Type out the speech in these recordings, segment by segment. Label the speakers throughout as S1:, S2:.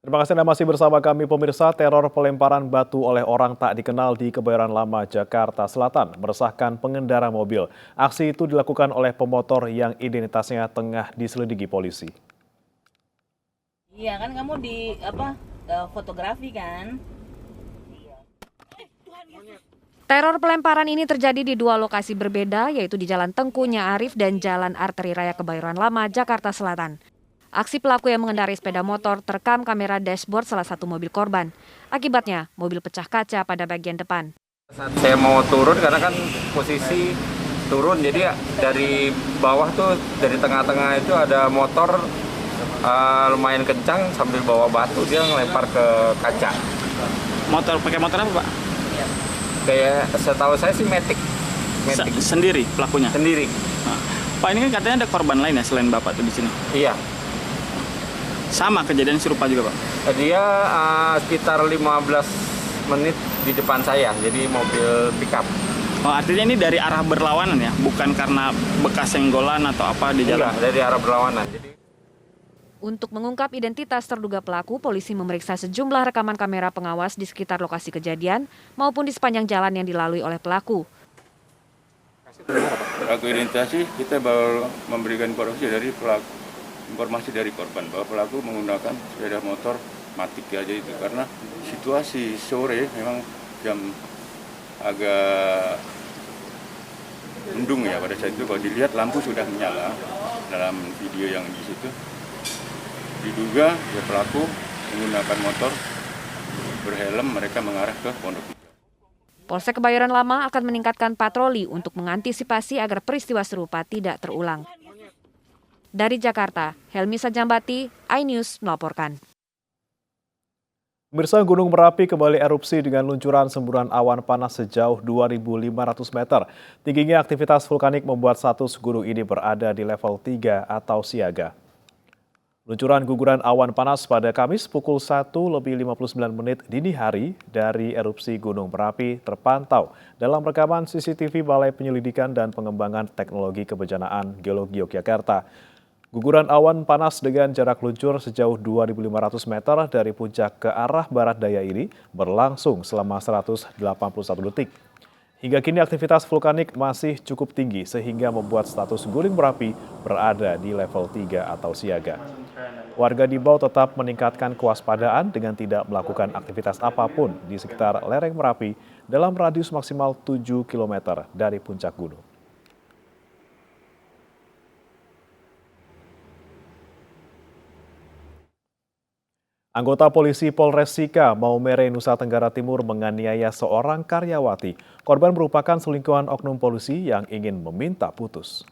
S1: Terima kasih Anda masih bersama kami pemirsa. Teror pelemparan batu oleh orang tak dikenal di Kebayoran Lama, Jakarta Selatan meresahkan pengendara mobil. Aksi itu dilakukan oleh pemotor yang identitasnya tengah diselidiki polisi.
S2: Iya kan kamu di fotografi kan?
S3: Teror pelemparan ini terjadi di dua lokasi berbeda, yaitu di Jalan Tengku Arif dan Jalan Arteri Raya Kebayoran Lama, Jakarta Selatan. Aksi pelaku yang mengendarai sepeda motor terekam kamera dashboard salah satu mobil korban. Akibatnya, mobil pecah kaca pada bagian depan.
S4: Saat saya mau turun karena kan posisi turun, jadi dari bawah tuh dari tengah-tengah itu ada motor lumayan kencang sambil bawa batu, dia ngelempar ke kaca.
S5: Pakai motor apa, Pak?
S4: Kayak setahu saya sih Matic.
S5: Sendiri pelakunya.
S4: Sendiri.
S5: Nah, Pak, ini kan katanya ada korban lain ya selain Bapak tuh di sini.
S4: Iya.
S5: Sama kejadian serupa juga, Pak.
S4: Dia sekitar 15 menit di depan saya, jadi mobil pickup.
S5: Oh, artinya ini dari arah berlawanan ya, bukan karena bekas senggolan atau apa di jalan?
S4: Iya, dari arah berlawanan.
S3: Untuk mengungkap identitas terduga pelaku, polisi memeriksa sejumlah rekaman kamera pengawas di sekitar lokasi kejadian maupun di sepanjang jalan yang dilalui oleh pelaku.
S6: Pelaku identifikasi kita baru memberikan informasi dari korban bahwa pelaku menggunakan sepeda motor Matic aja itu karena situasi sore memang jam agak mendung ya pada saat itu. Kalau dilihat lampu sudah menyala dalam video yang di situ, diduga ya pelaku menggunakan motor berhelm, mereka mengarah ke Pondok.
S3: Polsek Kebayoran Lama akan meningkatkan patroli untuk mengantisipasi agar peristiwa serupa tidak terulang. Dari Jakarta, Helmi Sajambati, iNews melaporkan.
S1: Pemirsa, Gunung Merapi kembali erupsi dengan luncuran semburan awan panas sejauh 2.500 meter. Tingginya aktivitas vulkanik membuat status gunung ini berada di level 3 atau siaga. Luncuran guguran awan panas pada Kamis pukul 1:59 dini hari dari erupsi Gunung Merapi terpantau dalam rekaman CCTV Balai Penyelidikan dan Pengembangan Teknologi Kebencanaan Geologi Yogyakarta. Guguran awan panas dengan jarak luncur sejauh 2.500 meter dari puncak ke arah barat daya ini berlangsung selama 181 detik. Hingga kini aktivitas vulkanik masih cukup tinggi sehingga membuat status Gunung Merapi berada di level 3 atau siaga. Warga diimbau tetap meningkatkan kewaspadaan dengan tidak melakukan aktivitas apapun di sekitar lereng Merapi dalam radius maksimal 7 km dari puncak gunung. Anggota polisi Polres Sika, Maumere, Nusa Tenggara Timur menganiaya seorang karyawati. Korban merupakan selingkuhan oknum polisi yang ingin meminta putus.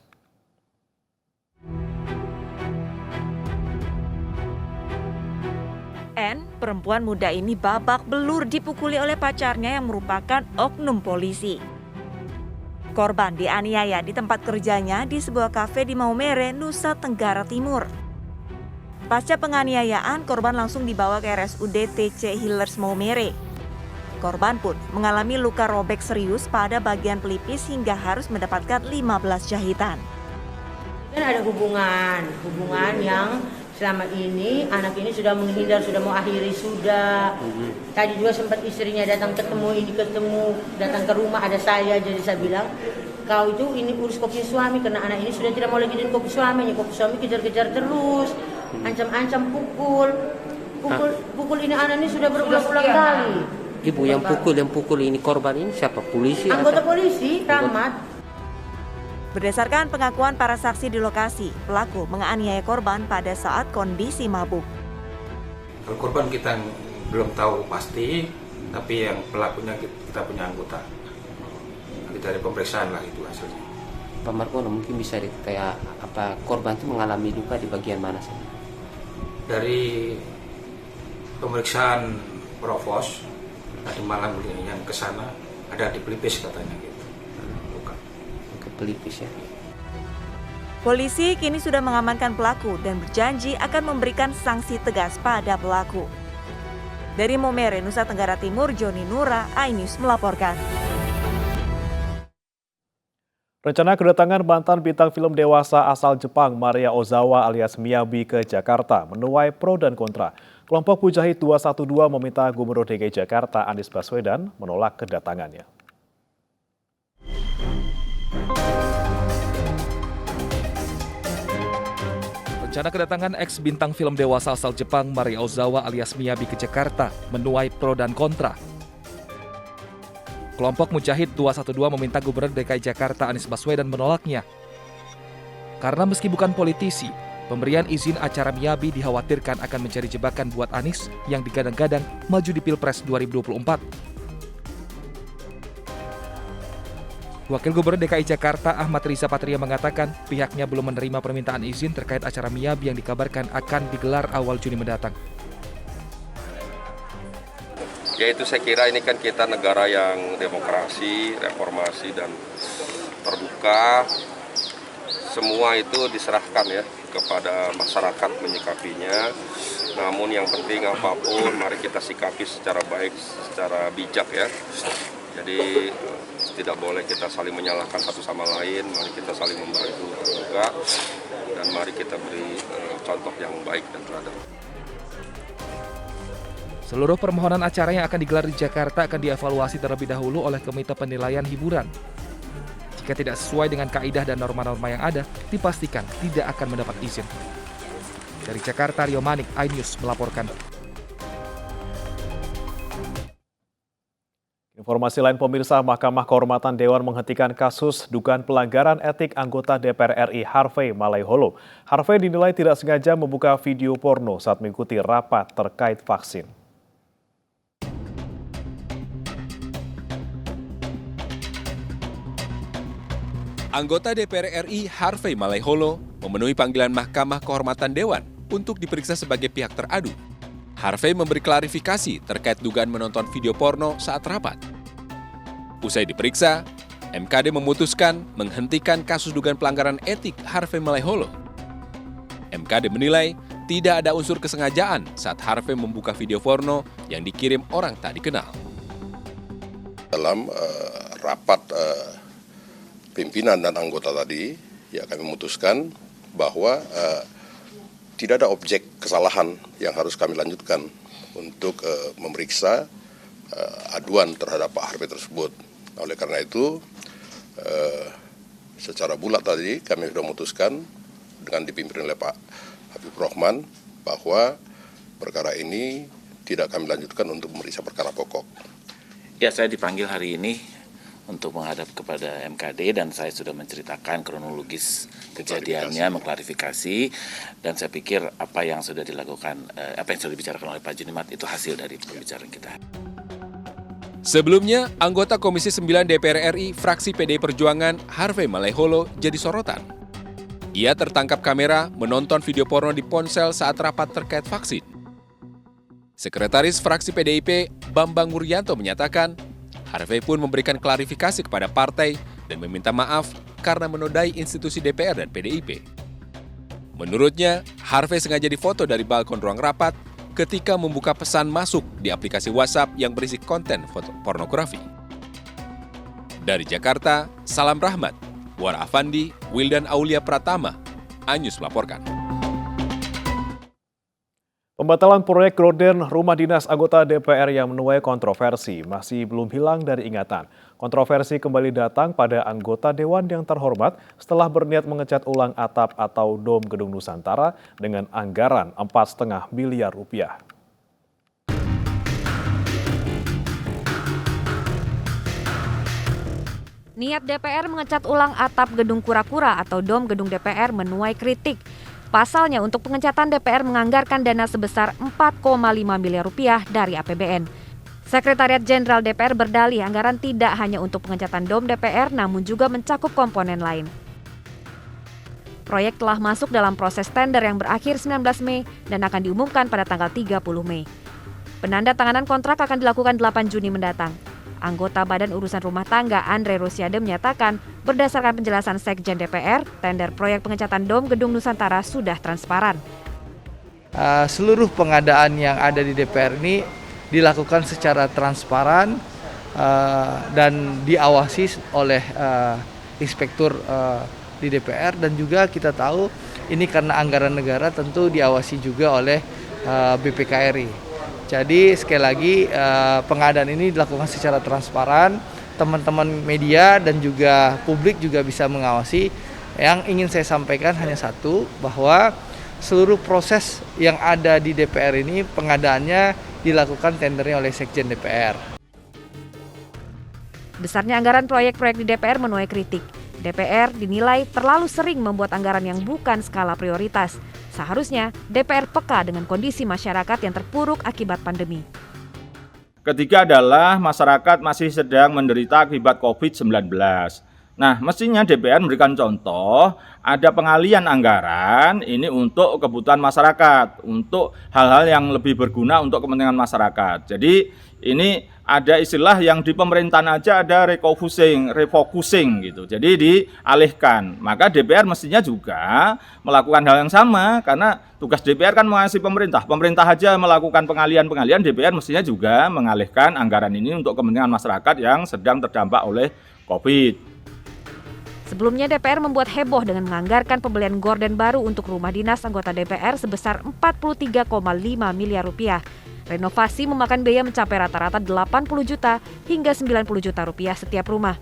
S7: Perempuan muda ini babak belur dipukuli oleh pacarnya yang merupakan oknum polisi. Korban dianiaya di tempat kerjanya di sebuah kafe di Maumere, Nusa Tenggara Timur. Pasca penganiayaan, korban langsung dibawa ke RSUD TC Healers Maumere. Korban pun mengalami luka robek serius pada bagian pelipis hingga harus mendapatkan 15 jahitan.
S2: Kan ada hubungan yang selama ini anak ini sudah menghindar, sudah mau akhiri sudah. Tadi juga sempat istrinya datang datang ke rumah, ada saya, jadi saya bilang, kau itu ini urus kopi suami karena anak ini sudah tidak mau lagi dengan kopi suami kejar-kejar terus, ancam-ancam pukul ini anak ini sudah berulang-ulang kali.
S8: Ibu yang pukul ini korban ini siapa? Polisi?
S2: Anggota polisi, Rahmat.
S7: Berdasarkan pengakuan para saksi di lokasi, pelaku menganiaya korban pada saat kondisi mabuk.
S9: Kalau korban kita belum tahu pasti, tapi yang pelakunya kita punya anggota. Nanti dari pemeriksaan lah itu hasilnya.
S8: Pak Margono mungkin bisa kayak apa korban itu mengalami luka di bagian mana sih?
S9: Dari pemeriksaan provos tadi malam yang ke sana ada di pelipis katanya gitu.
S8: Pelipis ya.
S7: Polisi kini sudah mengamankan pelaku dan berjanji akan memberikan sanksi tegas pada pelaku. Dari Maumere, Nusa Tenggara Timur, Joni Nura, iNews melaporkan.
S1: Rencana kedatangan mantan bintang film dewasa asal Jepang Maria Ozawa alias Miyabi ke Jakarta menuai pro dan kontra. Kelompok Mujahid 212 meminta Gubernur DKI Jakarta Anies Baswedan menolak kedatangannya.
S10: Rencana kedatangan ex bintang film dewasa asal Jepang Maria Ozawa alias Miyabi ke Jakarta menuai pro dan kontra. Kelompok Mujahid 212 meminta Gubernur DKI Jakarta Anies Baswedan menolaknya. Karena meski bukan politisi, pemberian izin acara Miyabi dikhawatirkan akan menjadi jebakan buat Anies yang digadang-gadang maju di Pilpres 2024. Wakil Gubernur DKI Jakarta Ahmad Riza Patria mengatakan pihaknya belum menerima permintaan izin terkait acara Miyabi yang dikabarkan akan digelar awal Juni mendatang.
S11: Yaitu saya kira ini kan kita negara yang demokrasi, reformasi, dan terbuka. Semua itu diserahkan ya kepada masyarakat menyikapinya. Namun yang penting apapun mari kita sikapi secara baik, secara bijak ya. Jadi tidak boleh kita saling menyalahkan satu sama lain, mari kita saling membantu juga, dan mari kita beri contoh yang baik dan teladan.
S10: Seluruh permohonan acara yang akan digelar di Jakarta akan dievaluasi terlebih dahulu oleh Komite Penilaian Hiburan. Jika tidak sesuai dengan kaidah dan norma-norma yang ada, dipastikan tidak akan mendapat izin. Dari Jakarta, Rio Manik, iNews melaporkan.
S1: Informasi lain pemirsa, Mahkamah Kehormatan Dewan menghentikan kasus dugaan pelanggaran etik anggota DPR RI Harvey Malaiholo. Harvey dinilai tidak sengaja membuka video porno saat mengikuti rapat terkait vaksin.
S12: Anggota DPR RI Harvey Malaiholo memenuhi panggilan Mahkamah Kehormatan Dewan untuk diperiksa sebagai pihak teradu. Harvey memberi klarifikasi terkait dugaan menonton video porno saat rapat. Usai diperiksa, MKD memutuskan menghentikan kasus dugaan pelanggaran etik Harvey Malaiholo. MKD menilai tidak ada unsur kesengajaan saat Harvey membuka video porno yang dikirim orang tak dikenal.
S13: Dalam rapat pimpinan dan anggota tadi, ya kami memutuskan bahwa tidak ada objek kesalahan yang harus kami lanjutkan untuk memeriksa aduan terhadap Pak Harvey tersebut. Oleh karena itu, secara bulat tadi kami sudah memutuskan dengan dipimpin oleh Pak Habib Rohman bahwa perkara ini tidak kami lanjutkan untuk memeriksa perkara pokok.
S14: Ya, saya dipanggil hari ini untuk menghadap kepada MKD dan saya sudah menceritakan kronologis kejadiannya, mengklarifikasi, dan saya pikir apa yang sudah dilakukan, apa yang sudah dibicarakan oleh Pak Junimat itu hasil dari pembicaraan kita.
S12: Sebelumnya, anggota Komisi 9 DPR RI fraksi PDI Perjuangan Harvey Malaiholo jadi sorotan. Ia tertangkap kamera menonton video porno di ponsel saat rapat terkait vaksin. Sekretaris fraksi PDIP Bambang Wuryanto menyatakan Harvey pun memberikan klarifikasi kepada partai dan meminta maaf karena menodai institusi DPR dan PDIP. Menurutnya, Harvey sengaja difoto dari balkon ruang rapat ketika membuka pesan masuk di aplikasi WhatsApp yang berisi konten foto pornografi. Dari Jakarta, Salam Rahmat, Wara Afandi, Wildan Aulia Pratama, iNews melaporkan.
S1: Pembatalan proyek gorden rumah dinas anggota DPR yang menuai kontroversi masih belum hilang dari ingatan. Kontroversi kembali datang pada anggota Dewan yang terhormat setelah berniat mengecat ulang atap atau dom Gedung Nusantara dengan anggaran 4,5 miliar rupiah.
S3: Niat DPR mengecat ulang atap Gedung Kura-Kura atau dom Gedung DPR menuai kritik. Pasalnya untuk pengecatan DPR menganggarkan dana sebesar 4,5 miliar rupiah dari APBN. Sekretariat Jenderal DPR berdalih anggaran tidak hanya untuk pengecatan dom DPR namun juga mencakup komponen lain. Proyek telah masuk dalam proses tender yang berakhir 19 Mei dan akan diumumkan pada tanggal 30 Mei. Penandatanganan kontrak akan dilakukan 8 Juni mendatang. Anggota Badan Urusan Rumah Tangga Andre Rosiade menyatakan berdasarkan penjelasan Sekjen DPR, tender proyek pengecatan dom Gedung Nusantara sudah transparan.
S15: Seluruh pengadaan yang ada di DPR ini dilakukan secara transparan dan diawasi oleh inspektur di DPR, dan juga kita tahu ini karena anggaran negara tentu diawasi juga oleh BPKRI. Jadi sekali lagi pengadaan ini dilakukan secara transparan, teman-teman media dan juga publik juga bisa mengawasi. Yang ingin saya sampaikan hanya satu, bahwa seluruh proses yang ada di DPR ini pengadaannya dilakukan tendernya oleh Sekjen DPR.
S3: Besarnya anggaran proyek-proyek di DPR menuai kritik. DPR dinilai terlalu sering membuat anggaran yang bukan skala prioritas. Seharusnya DPR peka dengan kondisi masyarakat yang terpuruk akibat pandemi.
S16: Ketiga adalah masyarakat masih sedang menderita akibat COVID-19. Nah, mestinya DPR memberikan contoh, ada pengalian anggaran ini untuk kebutuhan masyarakat, untuk hal-hal yang lebih berguna untuk kepentingan masyarakat. Jadi ini ada istilah yang di pemerintahan aja ada refocusing gitu. Jadi dialihkan. Maka DPR mestinya juga melakukan hal yang sama, karena tugas DPR kan mengawasi pemerintah. Pemerintah aja melakukan pengalian-pengalian, DPR mestinya juga mengalihkan anggaran ini untuk kepentingan masyarakat yang sedang terdampak oleh COVID.
S3: Sebelumnya DPR membuat heboh dengan menganggarkan pembelian gorden baru untuk rumah dinas anggota DPR sebesar 43,5 miliar rupiah. Renovasi memakan biaya mencapai rata-rata 80 juta hingga 90 juta rupiah setiap rumah.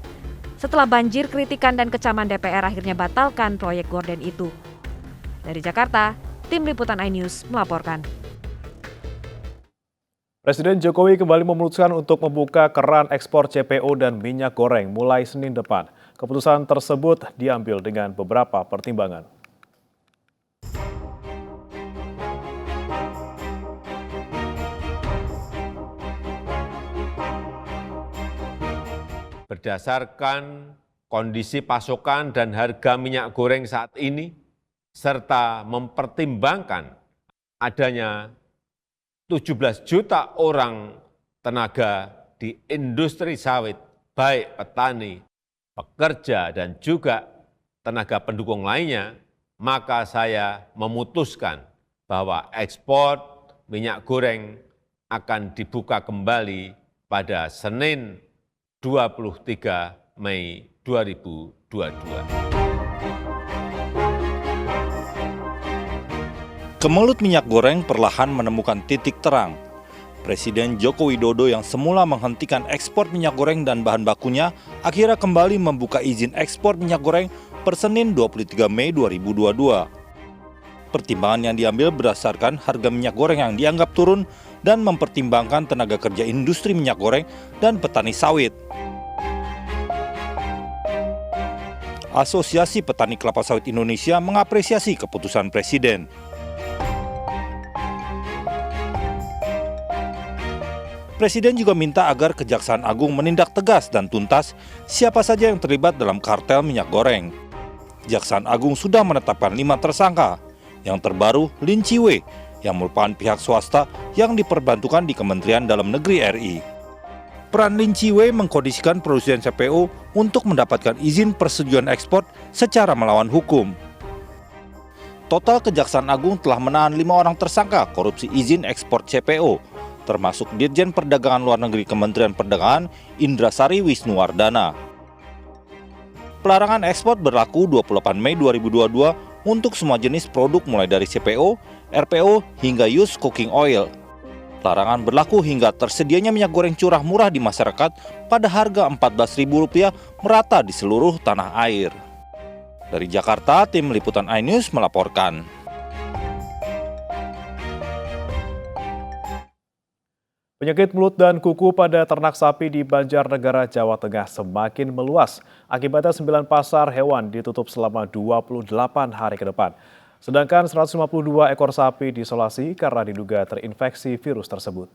S3: Setelah banjir kritikan dan kecaman DPR akhirnya batalkan proyek gorden itu. Dari Jakarta, Tim Liputan iNews melaporkan.
S1: Presiden Jokowi kembali memutuskan untuk membuka keran ekspor CPO dan minyak goreng mulai Senin depan. Keputusan tersebut diambil dengan beberapa pertimbangan.
S17: Berdasarkan kondisi pasokan dan harga minyak goreng saat ini, serta mempertimbangkan adanya 17 juta orang tenaga di industri sawit, baik petani, pekerja, dan juga tenaga pendukung lainnya, maka saya memutuskan bahwa ekspor minyak goreng akan dibuka kembali pada Senin 23 Mei 2022.
S18: Kemelut minyak goreng perlahan menemukan titik terang. Presiden Joko Widodo yang semula menghentikan ekspor minyak goreng dan bahan bakunya akhirnya kembali membuka izin ekspor minyak goreng per Senin 23 Mei 2022. Pertimbangan yang diambil berdasarkan harga minyak goreng yang dianggap turun dan mempertimbangkan tenaga kerja industri minyak goreng dan petani sawit. Asosiasi Petani Kelapa Sawit Indonesia mengapresiasi keputusan Presiden. Presiden juga minta agar Kejaksaan Agung menindak tegas dan tuntas siapa saja yang terlibat dalam kartel minyak goreng. Kejaksaan Agung sudah menetapkan 5 tersangka. Yang terbaru, Lin Chiwe, yang merupakan pihak swasta yang diperbantukan di Kementerian Dalam Negeri RI. Peran Lin Chiwe mengkondisikan produsen CPO untuk mendapatkan izin persetujuan ekspor secara melawan hukum. Total Kejaksaan Agung telah menahan 5 orang tersangka korupsi izin ekspor CPO, termasuk Dirjen Perdagangan Luar Negeri Kementerian Perdagangan Indrasari Wisnuwardana. Pelarangan ekspor berlaku 28 Mei 2022 untuk semua jenis produk mulai dari CPO, RPO, hingga used cooking oil. Larangan berlaku hingga tersedianya minyak goreng curah murah di masyarakat pada harga Rp14.000 merata di seluruh tanah air. Dari Jakarta, Tim Liputan iNews melaporkan.
S1: Penyakit mulut dan kuku pada ternak sapi di Banjarnegara, Jawa Tengah semakin meluas. Akibatnya 9 pasar hewan ditutup selama 28 hari ke depan. Sedangkan 152 ekor sapi diisolasi karena diduga terinfeksi virus tersebut.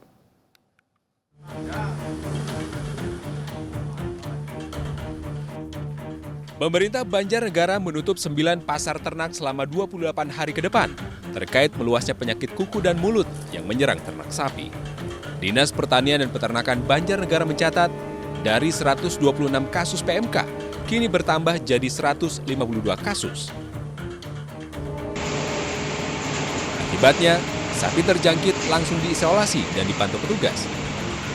S12: Pemerintah Banjarnegara menutup 9 pasar ternak selama 28 hari ke depan terkait meluasnya penyakit kuku dan mulut yang menyerang ternak sapi. Dinas Pertanian dan Peternakan Banjarnegara mencatat dari 126 kasus PMK, kini bertambah jadi 152 kasus. Akibatnya, sapi terjangkit langsung diisolasi dan dipantau petugas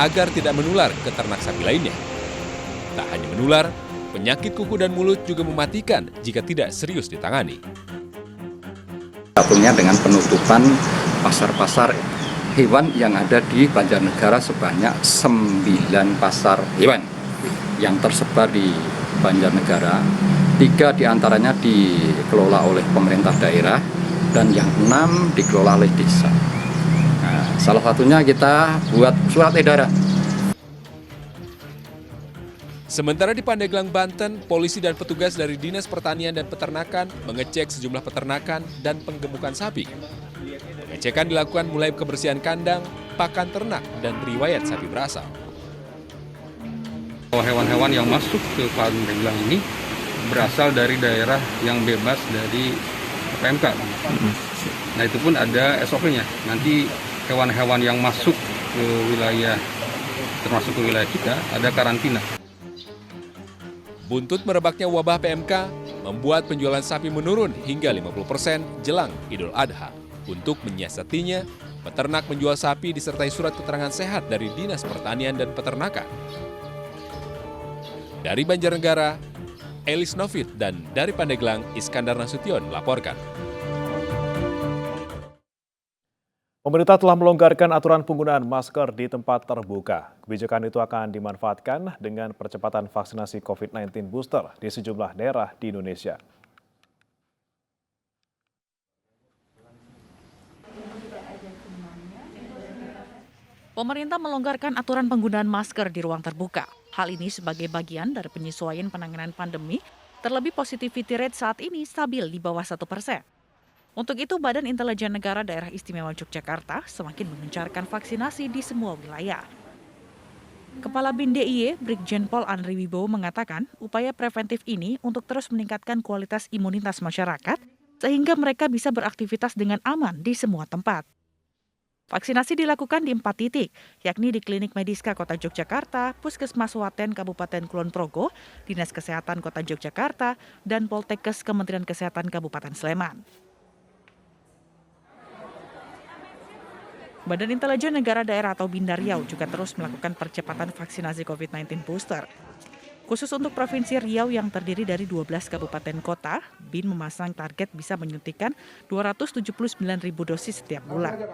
S12: agar tidak menular ke ternak sapi lainnya. Tak hanya menular, penyakit kuku dan mulut juga mematikan jika tidak serius ditangani.
S19: Satunya dengan penutupan pasar-pasar hewan yang ada di Banjarnegara sebanyak 9 pasar hewan yang tersebar di Banjarnegara. 3 diantaranya dikelola oleh pemerintah daerah dan yang 6 dikelola oleh desa. Nah, salah satunya kita buat surat edaran.
S12: Sementara di Pandeglang, Banten, polisi dan petugas dari Dinas Pertanian dan Peternakan mengecek sejumlah peternakan dan penggemukan sapi. Pengecekan dilakukan mulai kebersihan kandang, pakan ternak, dan riwayat sapi berasal.
S20: Hewan-hewan yang masuk ke Pandeglang ini berasal dari daerah yang bebas dari PMK. Nah, itu pun ada SOP-nya. Nanti hewan-hewan yang masuk ke wilayah, termasuk ke wilayah kita, ada karantina.
S12: Buntut merebaknya wabah PMK membuat penjualan sapi menurun hingga 50% jelang Idul Adha. Untuk menyiasatinya, peternak menjual sapi disertai surat keterangan sehat dari Dinas Pertanian dan Peternakan. Dari Banjarnegara, Elis Novit, dan dari Pandeglang, Iskandar Nasution melaporkan.
S1: Pemerintah telah melonggarkan aturan penggunaan masker di tempat terbuka. Kebijakan itu akan dimanfaatkan dengan percepatan vaksinasi COVID-19 booster di sejumlah daerah di Indonesia.
S21: Pemerintah melonggarkan aturan penggunaan masker di ruang terbuka. Hal ini sebagai bagian dari penyesuaian penanganan pandemi, terlebih positivity rate saat ini stabil di bawah 1%. Untuk itu, Badan Intelijen Negara Daerah Istimewa Yogyakarta semakin mengencarkan vaksinasi di semua wilayah. Kepala BIN DIY, Brigjen Pol Andri Wibowo mengatakan, upaya preventif ini untuk terus meningkatkan kualitas imunitas masyarakat, sehingga mereka bisa beraktivitas dengan aman di semua tempat. Vaksinasi dilakukan di 4 titik, yakni di Klinik Mediska Kota Yogyakarta, Puskesmas Waten Kabupaten Kulon Progo, Dinas Kesehatan Kota Yogyakarta, dan Poltekkes Kementerian Kesehatan Kabupaten Sleman. Badan Intelijen Negara Daerah atau BIN Riau juga terus melakukan percepatan vaksinasi COVID-19 booster. Khusus untuk Provinsi Riau yang terdiri dari 12 kabupaten kota, BIN memasang target bisa menyuntikkan 279.000 dosis setiap bulan.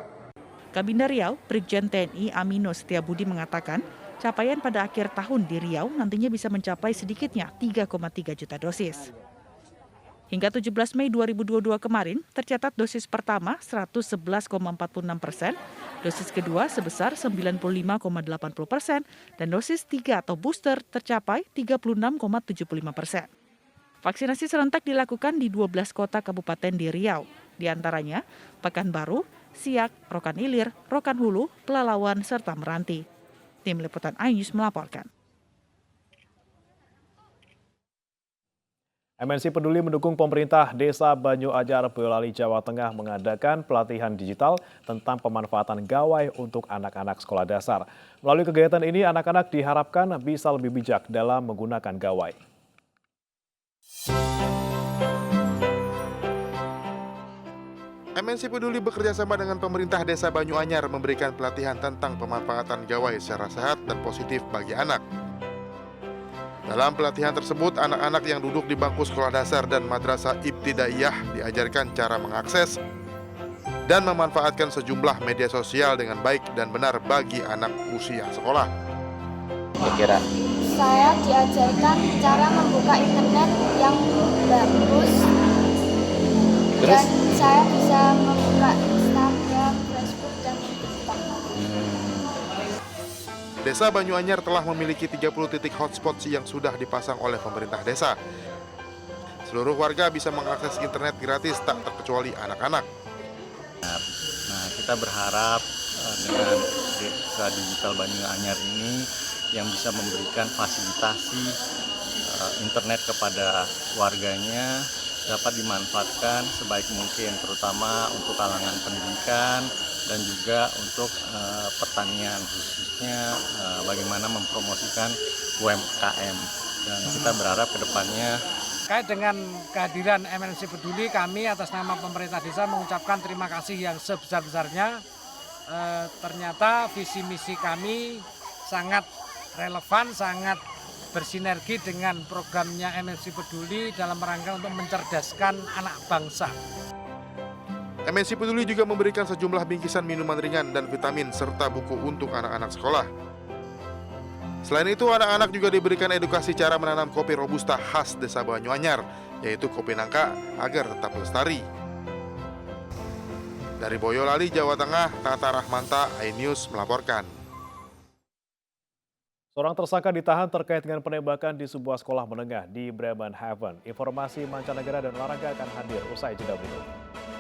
S21: Kabinda Riau, Brigjen TNI Amino Setiabudi mengatakan, capaian pada akhir tahun di Riau nantinya bisa mencapai sedikitnya 3,3 juta dosis. Hingga 17 Mei 2022 kemarin, tercatat dosis pertama 111,46%, dosis kedua sebesar 95,80%, dan dosis 3 atau booster tercapai 36,75%. Vaksinasi serentak dilakukan di 12 kota kabupaten di Riau, di antaranya Pekanbaru, Siak, Rokan Ilir, Rokan Hulu, Pelalawan, serta Meranti. Tim Liputan iNews melaporkan.
S1: MNC Peduli mendukung pemerintah Desa Banyu Anyar, Boyolali, Jawa Tengah mengadakan pelatihan digital tentang pemanfaatan gawai untuk anak-anak sekolah dasar. Melalui kegiatan ini, anak-anak diharapkan bisa lebih bijak dalam menggunakan gawai.
S22: MNC Peduli bekerja sama dengan pemerintah Desa Banyu Anyar memberikan pelatihan tentang pemanfaatan gawai secara sehat dan positif bagi anak. Dalam pelatihan tersebut, anak-anak yang duduk di bangku sekolah dasar dan madrasah ibtidaiyah diajarkan cara mengakses dan memanfaatkan sejumlah media sosial dengan baik dan benar bagi anak usia sekolah.
S23: Kira-kira saya diajarkan cara membuka internet yang bagus.
S22: Terus?
S23: Dan saya bisa membuka Instagram, Facebook, dan TikTok.
S22: Desa Banyu Anyar telah memiliki 30 titik hotspot yang sudah dipasang oleh pemerintah desa. Seluruh warga bisa mengakses internet gratis tak terkecuali anak-anak.
S24: Nah, kita berharap dengan Desa Digital Banyu Anyar ini yang bisa memberikan fasilitasi internet kepada warganya dapat dimanfaatkan sebaik mungkin, terutama untuk kalangan pendidikan dan juga untuk pertanian, khususnya bagaimana mempromosikan UMKM. Dan kita berharap ke depannya.
S25: Terkait dengan kehadiran MNC Peduli, kami atas nama pemerintah desa mengucapkan terima kasih yang sebesar-besarnya. Ternyata visi misi kami sangat relevan, sangat bersinergi dengan programnya MNC Peduli dalam rangka untuk mencerdaskan anak bangsa.
S22: MNC Peduli juga memberikan sejumlah bingkisan minuman ringan dan vitamin serta buku untuk anak-anak sekolah. Selain itu, anak-anak juga diberikan edukasi cara menanam kopi robusta khas Desa Banyuanyar, yaitu kopi nangka, agar tetap lestari. Dari Boyolali, Jawa Tengah, Tata Rahmanta, iNews melaporkan.
S1: Seorang tersangka ditahan terkait dengan penembakan di sebuah sekolah menengah di Bremerhaven. Informasi mancanegara dan olahraga akan hadir usai jeda berikut.